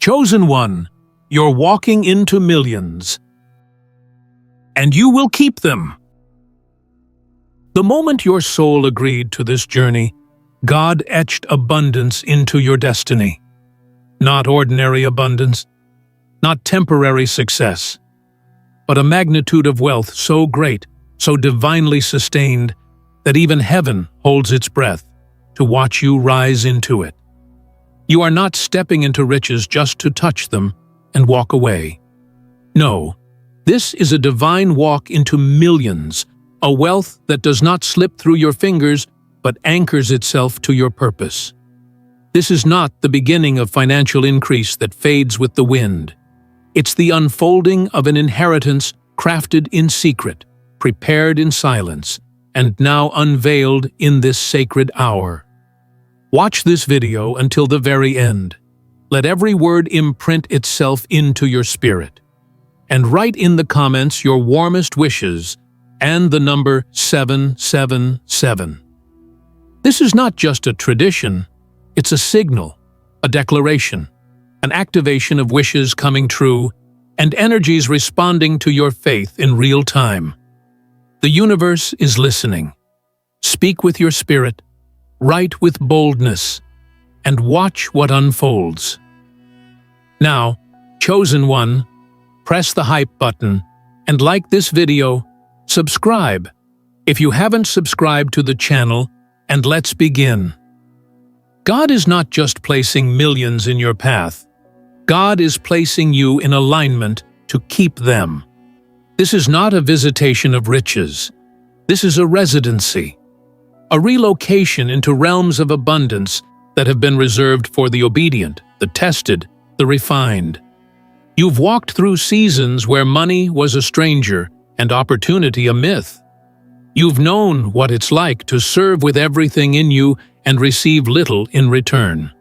Chosen one, you're walking into millions. And you will keep them. The moment your soul agreed to this journey, God etched abundance into your destiny. Not ordinary abundance, not temporary success, but a magnitude of wealth so great, so divinely sustained, that even heaven holds its breath to watch you rise into it. You are not stepping into riches just to touch them and walk away. No, this is a divine walk into millions, a wealth that does not slip through your fingers but anchors itself to your purpose. This is not the beginning of financial increase that fades with the wind. It's the unfolding of an inheritance crafted in secret, prepared in silence, and now unveiled in this sacred hour. Watch this video until the very end. Let every word imprint itself into your spirit. And write in the comments your warmest wishes and the number 777. This is not just a tradition, it's a signal, a declaration, an activation of wishes coming true and energies responding to your faith in real time. The universe is listening. Speak with your spirit, write with boldness, and watch what unfolds. Now, chosen one, press the hype button and like this video, subscribe if you haven't subscribed to the channel, and let's begin. God is not just placing millions in your path. God is placing you in alignment to keep them. This is not a visitation of riches. This is a residency, a relocation into realms of abundance that have been reserved for the obedient, the tested, the refined. You've walked through seasons where money was a stranger and opportunity a myth. You've known what it's like to serve with everything in you and receive little in return.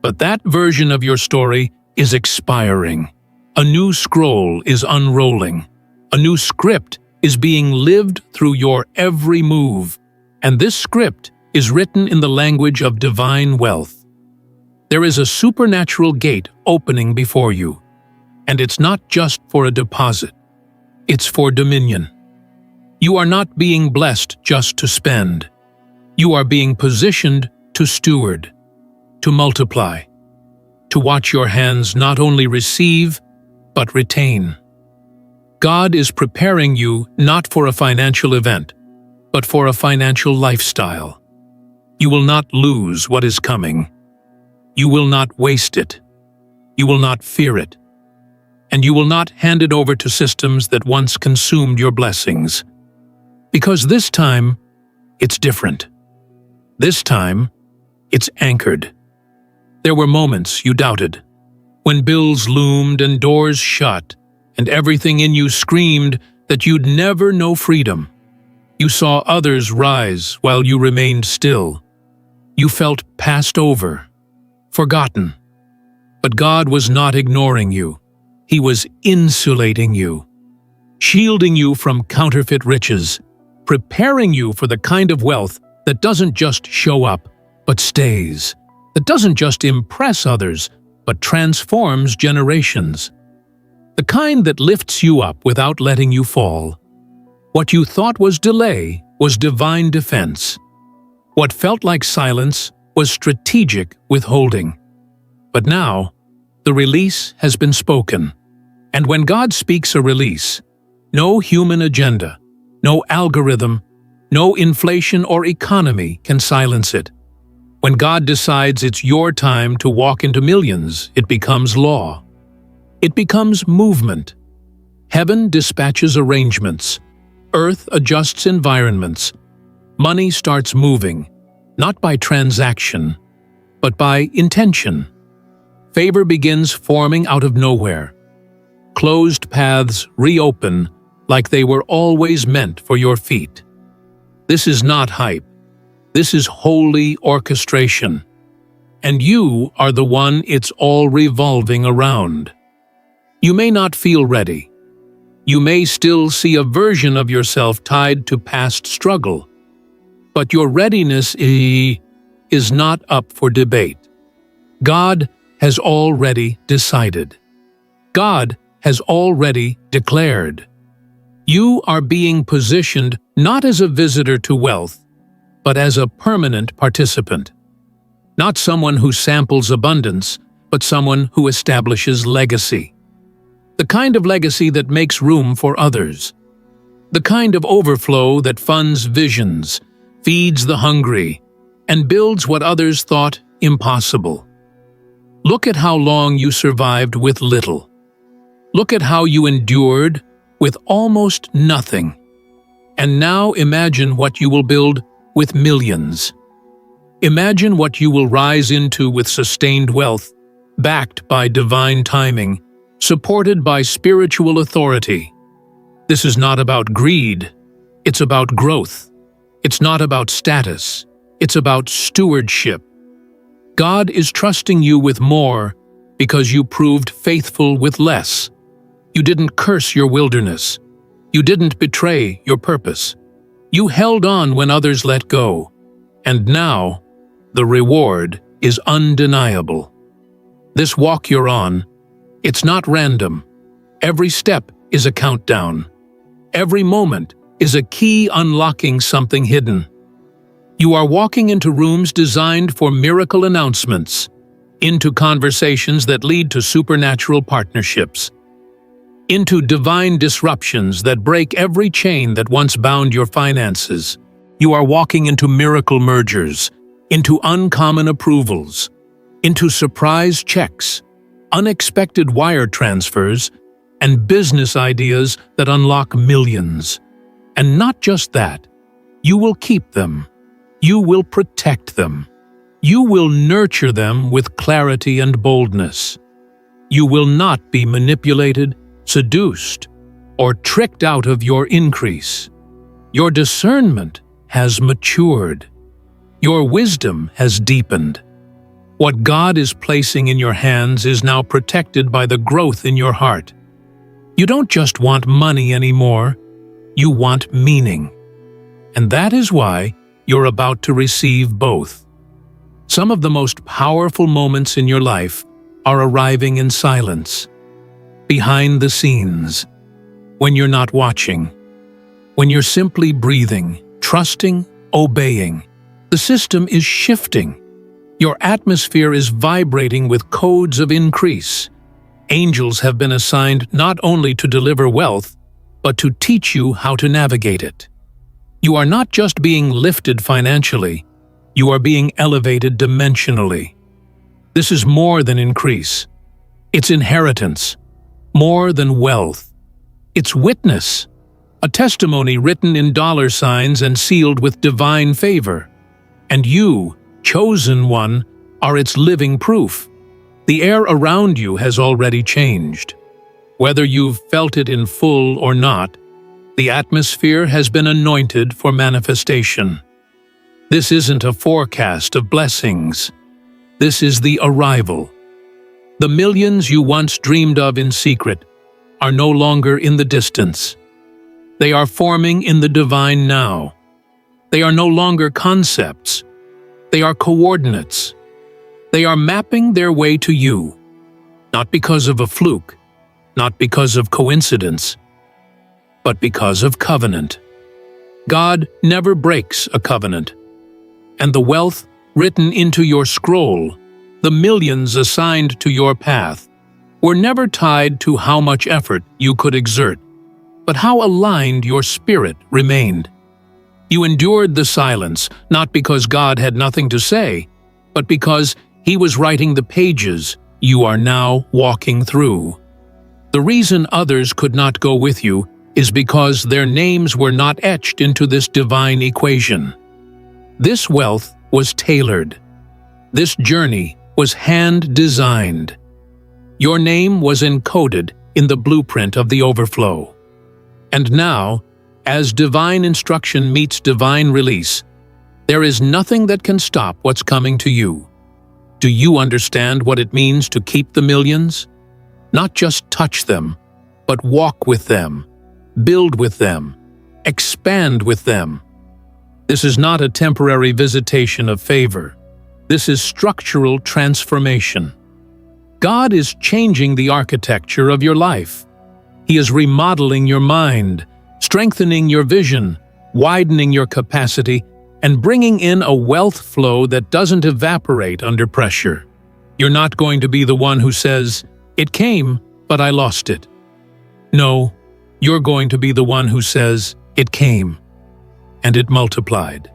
But that version of your story is expiring. A new scroll is unrolling. A new script is being lived through your every move, and this script is written in the language of divine wealth. There is a supernatural gate opening before you, and it's not just for a deposit. It's for dominion. You are not being blessed just to spend. You are being positioned to steward, to multiply, to watch your hands not only receive, but retain. God is preparing you not for a financial event, but for a financial lifestyle. You will not lose what is coming. You will not waste it. You will not fear it. And you will not hand it over to systems that once consumed your blessings. Because this time, it's different. This time, it's anchored. There were moments you doubted, when bills loomed and doors shut, and everything in you screamed that you'd never know freedom. You saw others rise while you remained still. You felt passed over, forgotten. But God was not ignoring you. He was insulating you, shielding you from counterfeit riches, preparing you for the kind of wealth that doesn't just show up, but stays, that doesn't just impress others, but transforms generations. The kind that lifts you up without letting you fall. What you thought was delay was divine defense. What felt like silence was strategic withholding. But now, the release has been spoken. And when God speaks a release, no human agenda, no algorithm, no inflation or economy can silence it. When God decides it's your time to walk into millions, it becomes law. It becomes movement. Heaven dispatches arrangements. Earth adjusts environments. Money starts moving, not by transaction, but by intention. Favor begins forming out of nowhere. Closed paths reopen like they were always meant for your feet. This is not hype. This is holy orchestration. And you are the one it's all revolving around. You may not feel ready. You may still see a version of yourself tied to past struggle. But your readiness is not up for debate. God has already decided. God has already declared. You are being positioned not as a visitor to wealth, but as a permanent participant. Not someone who samples abundance, but someone who establishes legacy. The kind of legacy that makes room for others. The kind of overflow that funds visions, feeds the hungry, and builds what others thought impossible. Look at how long you survived with little. Look at how you endured with almost nothing. And now imagine what you will build with millions. Imagine what you will rise into with sustained wealth, backed by divine timing, supported by spiritual authority. This is not about greed, it's about growth. It's not about status, it's about stewardship. God is trusting you with more because you proved faithful with less. You didn't curse your wilderness. You didn't betray your purpose. You held on when others let go. And now, the reward is undeniable. This walk you're on, it's not random. Every step is a countdown. Every moment is a key unlocking something hidden. You are walking into rooms designed for miracle announcements, into conversations that lead to supernatural partnerships, into divine disruptions that break every chain that once bound your finances. You are walking into miracle mergers, into uncommon approvals, into surprise checks, unexpected wire transfers, and business ideas that unlock millions. And not just that, you will keep them. You will protect them. You will nurture them with clarity and boldness. You will not be manipulated, seduced, or tricked out of your increase. Your discernment has matured. Your wisdom has deepened. What God is placing in your hands is now protected by the growth in your heart. You don't just want money anymore, you want meaning. And that is why you're about to receive both. Some of the most powerful moments in your life are arriving in silence, behind the scenes, when you're not watching, when you're simply breathing, trusting, obeying. The system is shifting. Your atmosphere is vibrating with codes of increase. Angels have been assigned not only to deliver wealth, but to teach you how to navigate it. You are not just being lifted financially, you are being elevated dimensionally. This is more than increase. It's inheritance, more than wealth. It's witness, a testimony written in dollar signs and sealed with divine favor. And you, chosen one, are its living proof. The air around you has already changed. Whether you've felt it in full or not, the atmosphere has been anointed for manifestation. This isn't a forecast of blessings. This is the arrival. The millions you once dreamed of in secret are no longer in the distance. They are forming in the divine now. They are no longer concepts. They are coordinates. They are mapping their way to you, not because of a fluke, not because of coincidence, but because of covenant. God never breaks a covenant. And the wealth written into your scroll, the millions assigned to your path, were never tied to how much effort you could exert, but how aligned your spirit remained. You endured the silence, not because God had nothing to say, but because He was writing the pages you are now walking through. The reason others could not go with you is because their names were not etched into this divine equation. This wealth was tailored. This journey was hand-designed. Your name was encoded in the blueprint of the overflow. And now, as divine instruction meets divine release, there is nothing that can stop what's coming to you. Do you understand what it means to keep the millions? Not just touch them, but walk with them, build with them, expand with them. This is not a temporary visitation of favor. This is structural transformation. God is changing the architecture of your life. He is remodeling your mind, strengthening your vision, widening your capacity, and bringing in a wealth flow that doesn't evaporate under pressure. You're not going to be the one who says, "It came, but I lost it." No, you're going to be the one who says, "It came, and it multiplied."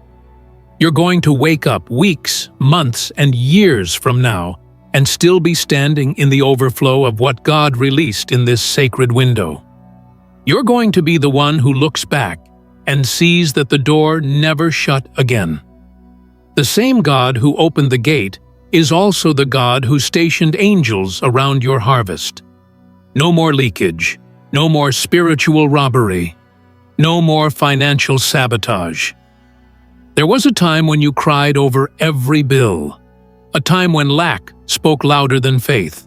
You're going to wake up weeks, months, and years from now and still be standing in the overflow of what God released in this sacred window. You're going to be the one who looks back and sees that the door never shut again. The same God who opened the gate is also the God who stationed angels around your harvest. No more leakage, no more spiritual robbery, no more financial sabotage. There was a time when you cried over every bill, a time when lack spoke louder than faith.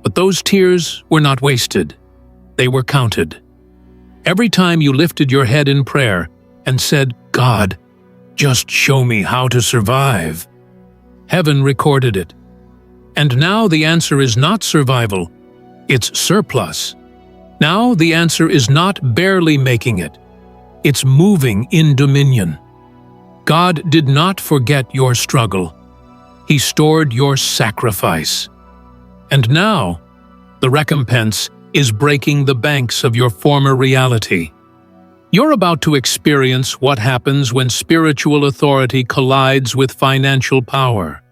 But those tears were not wasted. They were counted. Every time you lifted your head in prayer and said, "God, just show me how to survive," heaven recorded it. And now the answer is not survival, it's surplus. Now the answer is not barely making it, it's moving in dominion. God did not forget your struggle. He stored your sacrifice. And now, the recompense is breaking the banks of your former reality. You're about to experience what happens when spiritual authority collides with financial power.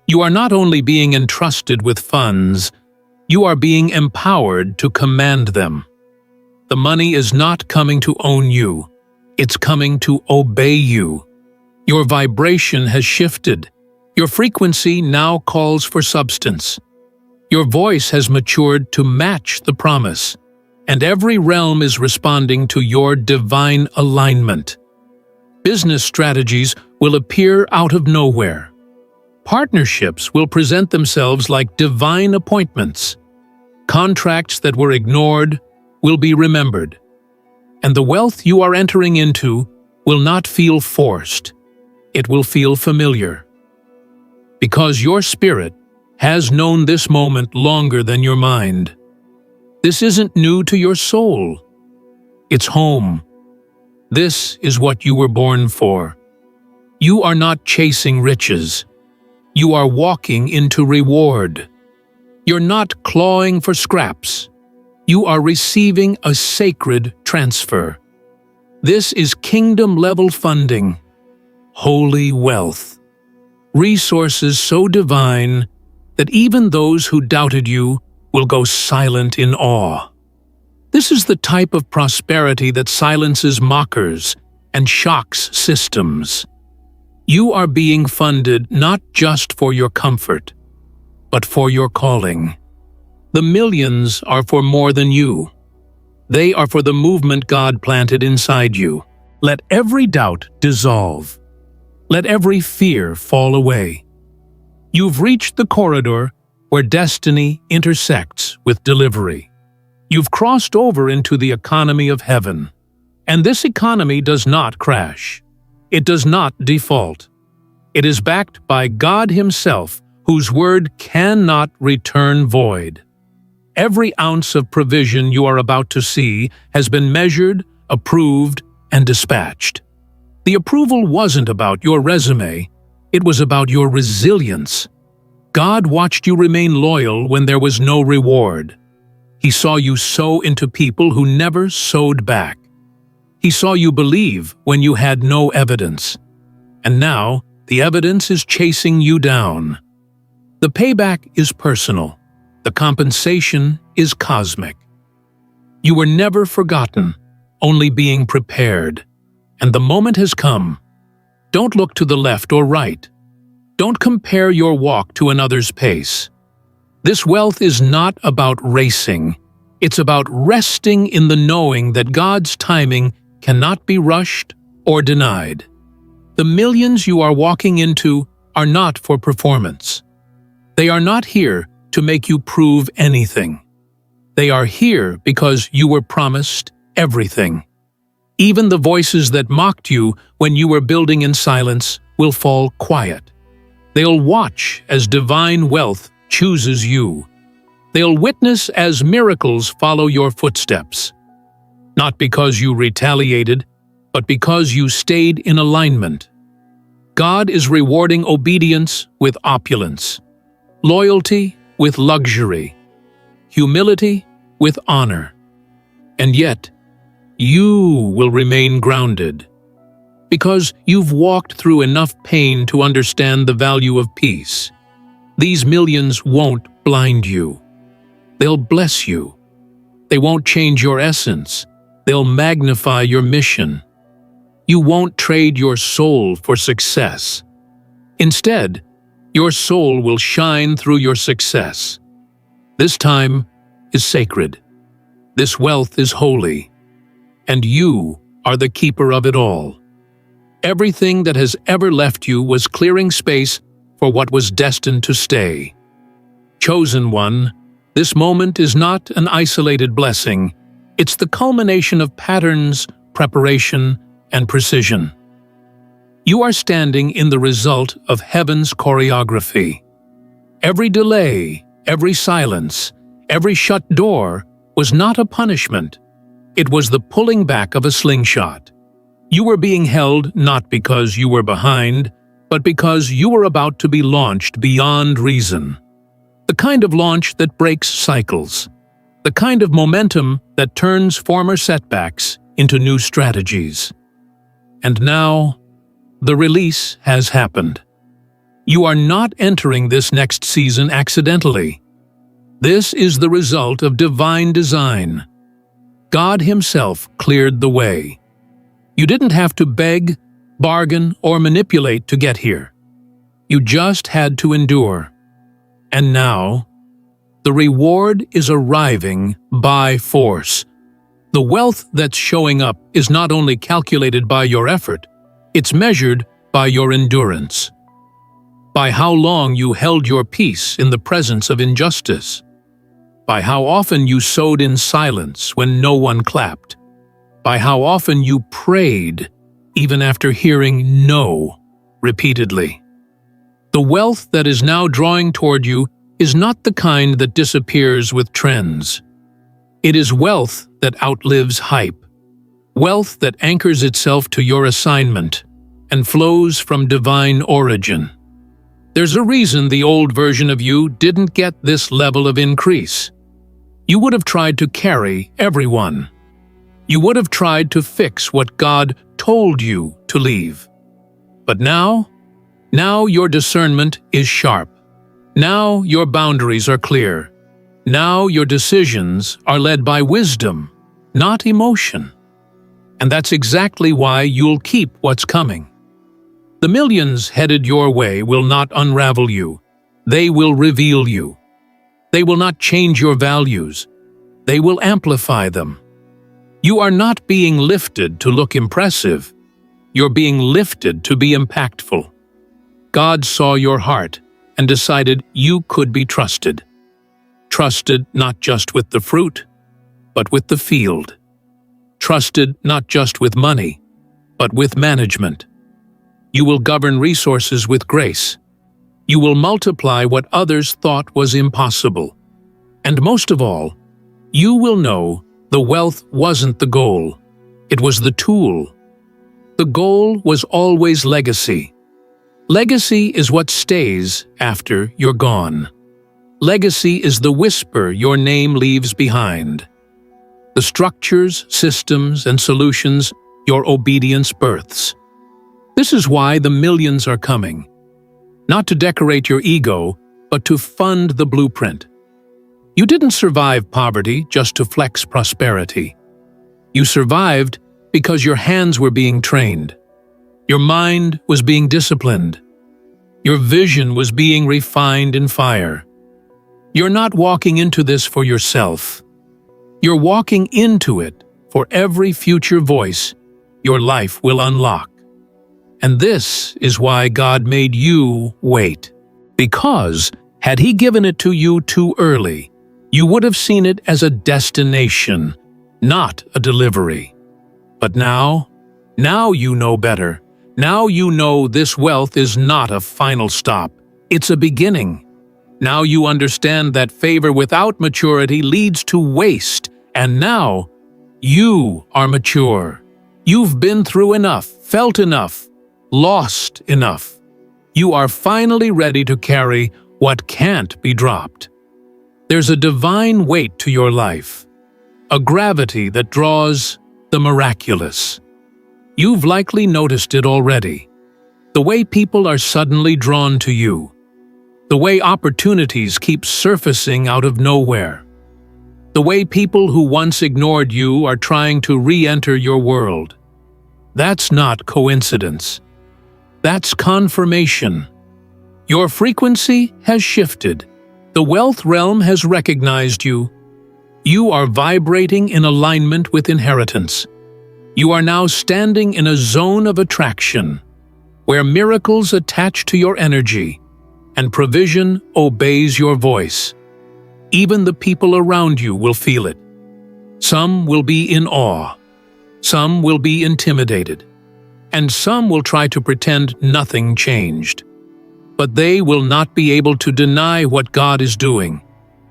You are not only being entrusted with funds, you are being empowered to command them. The money is not coming to own you, it's coming to obey you. Your vibration has shifted. Your frequency now calls for substance. Your voice has matured to match the promise, and every realm is responding to your divine alignment. Business strategies will appear out of nowhere. Partnerships will present themselves like divine appointments. Contracts that were ignored will be remembered. And the wealth you are entering into will not feel forced. It will feel familiar. Because your spirit has known this moment longer than your mind. This isn't new to your soul. It's home. This is what you were born for. You are not chasing riches. You are walking into reward. You're not clawing for scraps. You are receiving a sacred transfer. This is kingdom-level funding. Holy wealth. Resources so divine that even those who doubted you will go silent in awe. This is the type of prosperity that silences mockers and shocks systems. You are being funded not just for your comfort, but for your calling. The millions are for more than you. They are for the movement God planted inside you. Let every doubt dissolve. Let every fear fall away. You've reached the corridor where destiny intersects with delivery. You've crossed over into the economy of heaven. And this economy does not crash. It does not default. It is backed by God Himself, whose word cannot return void. Every ounce of provision you are about to see has been measured, approved, and dispatched. The approval wasn't about your resume, it was about your resilience. God watched you remain loyal when there was no reward. He saw you sow into people who never sowed back. He saw you believe when you had no evidence. And now, the evidence is chasing you down. The payback is personal. The compensation is cosmic. You were never forgotten, only being prepared. And the moment has come. Don't look to the left or right. Don't compare your walk to another's pace. This wealth is not about racing. It's about resting in the knowing that God's timing cannot be rushed or denied. The millions you are walking into are not for performance. They are not here to make you prove anything. They are here because you were promised everything. Even the voices that mocked you when you were building in silence will fall quiet. They'll watch as divine wealth chooses you, They'll witness as miracles follow your footsteps. Not because you retaliated, but because you stayed in alignment. God is rewarding obedience with opulence, loyalty with luxury, humility with honor. And yet, you will remain grounded, because you've walked through enough pain to understand the value of peace. These millions won't blind you. They'll bless you. They won't change your essence. They'll magnify your mission. You won't trade your soul for success. Instead, your soul will shine through your success. This time is sacred. This wealth is holy. And you are the keeper of it all. Everything that has ever left you was clearing space for what was destined to stay. Chosen one, this moment is not an isolated blessing. It's the culmination of patterns, preparation, and precision. You are standing in the result of heaven's choreography. Every delay, every silence, every shut door was not a punishment. It was the pulling back of a slingshot. You were being held not because you were behind, but because you were about to be launched beyond reason. The kind of launch that breaks cycles. The kind of momentum that turns former setbacks into new strategies. And now, the release has happened. You are not entering this next season accidentally. This is the result of divine design. God Himself cleared the way. You didn't have to beg, bargain, or manipulate to get here. You just had to endure. And now, the reward is arriving by force. The wealth that's showing up is not only calculated by your effort, it's measured by your endurance. By how long you held your peace in the presence of injustice. By how often you sowed in silence when no one clapped. By how often you prayed, even after hearing no repeatedly. The wealth that is now drawing toward you is not the kind that disappears with trends. It is wealth that outlives hype. Wealth that anchors itself to your assignment and flows from divine origin. There's a reason the old version of you didn't get this level of increase. You would have tried to carry everyone. You would have tried to fix what God told you to leave. But now your discernment is sharp. Now your boundaries are clear. Now your decisions are led by wisdom, not emotion. And that's exactly why you'll keep what's coming. The millions headed your way will not unravel you. They will reveal you. They will not change your values. They will amplify them. You are not being lifted to look impressive. You're being lifted to be impactful. God saw your heart and decided you could be trusted. Trusted not just with the fruit, but with the field. Trusted not just with money, but with management. You will govern resources with grace. You will multiply what others thought was impossible. And most of all, you will know the wealth wasn't the goal. It was the tool. The goal was always legacy. Legacy is what stays after you're gone. Legacy is the whisper your name leaves behind. The structures, systems, and solutions your obedience births. This is why the millions are coming. Not to decorate your ego, but to fund the blueprint. You didn't survive poverty just to flex prosperity. You survived because your hands were being trained. Your mind was being disciplined. Your vision was being refined in fire. You're not walking into this for yourself. You're walking into it for every future voice your life will unlock. And this is why God made you wait. Because had He given it to you too early, you would have seen it as a destination, not a delivery. But now you know better. Now you know this wealth is not a final stop. It's a beginning. Now you understand that favor without maturity leads to waste, and now you are mature. You've been through enough, felt enough, lost enough. You are finally ready to carry what can't be dropped. There's a divine weight to your life, a gravity that draws the miraculous. You've likely noticed it already. The way people are suddenly drawn to you. The way opportunities keep surfacing out of nowhere. The way people who once ignored you are trying to re-enter your world. That's not coincidence. That's confirmation. Your frequency has shifted. The wealth realm has recognized you. You are vibrating in alignment with inheritance. You are now standing in a zone of attraction, where miracles attach to your energy, and provision obeys your voice. Even the people around you will feel it. Some will be in awe. Some will be intimidated. And some will try to pretend nothing changed. But they will not be able to deny what God is doing,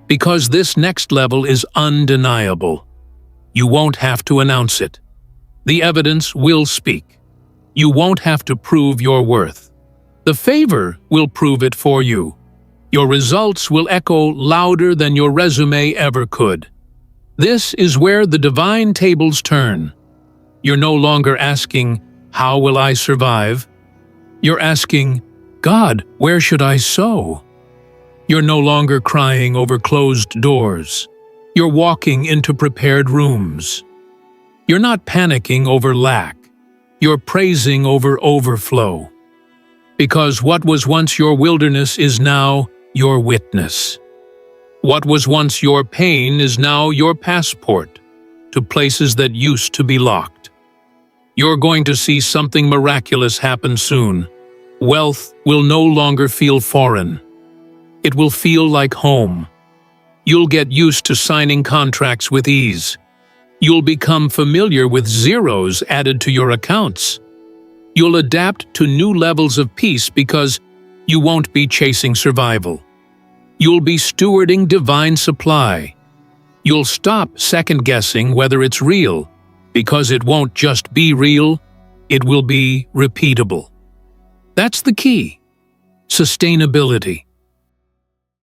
because this next level is undeniable. You won't have to announce it. The evidence will speak. You won't have to prove your worth. The favor will prove it for you. Your results will echo louder than your resume ever could. This is where the divine tables turn. You're no longer asking, "How will I survive?" You're asking, "God, where should I sow?" You're no longer crying over closed doors. You're walking into prepared rooms. You're not panicking over lack. You're praising over overflow. Because what was once your wilderness is now your witness. What was once your pain is now your passport to places that used to be locked. You're going to see something miraculous happen soon. Wealth will no longer feel foreign. It will feel like home. You'll get used to signing contracts with ease. You'll become familiar with zeros added to your accounts. You'll adapt to new levels of peace because you won't be chasing survival. You'll be stewarding divine supply. You'll stop second-guessing whether it's real, because it won't just be real, it will be repeatable. That's the key. Sustainability.